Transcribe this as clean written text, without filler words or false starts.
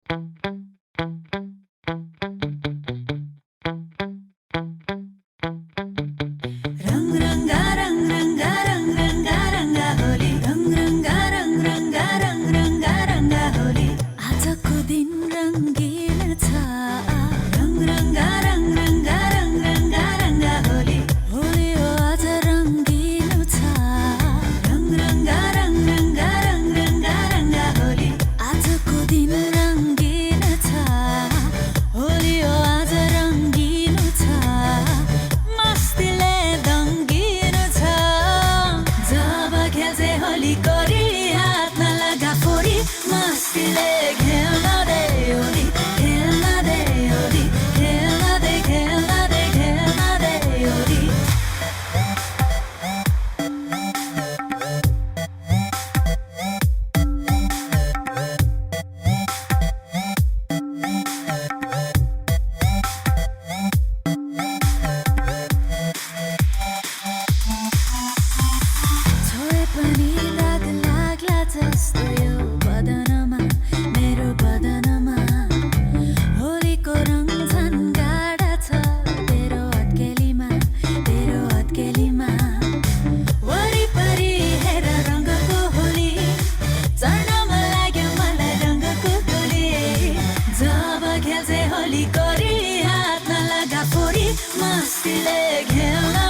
रंग रंगा रंग रंगा रंग रंगा रंगा होली रंग रंगा रंग रंगा रंग रंगा रंगा होली आजको दिन रंगीन छ रंग रंगा रंग रंगा रंग रंगा रंगा होली होली हो आज रंगीन छ रंग रंगा रंग रंगा रंग रंगा रंगा होली आजको दिन रंगीन छ होली हो आज रंगीन छ मस्तीले दङ्गिनु छ जब खेल्छे होली कोरी हात नलगा फोरी मस्तीले खेल्न दे होली खेल्न दे होली खेल्न दे खेल्न दे खेल्न दे होली छोए पनि दाग लाग्ला जस्तो यो बदनमा मेरो बदनमा होलीको रङ झन् गाढा छ तेरो हत्केलीमा वरिपरि हेर रङ्गको होली चढ्न मन लाग्यो मलाई रङ्गको गोली जब खेल्छे होली कोरी हात नलगा फोरी मस्तीले खेल्न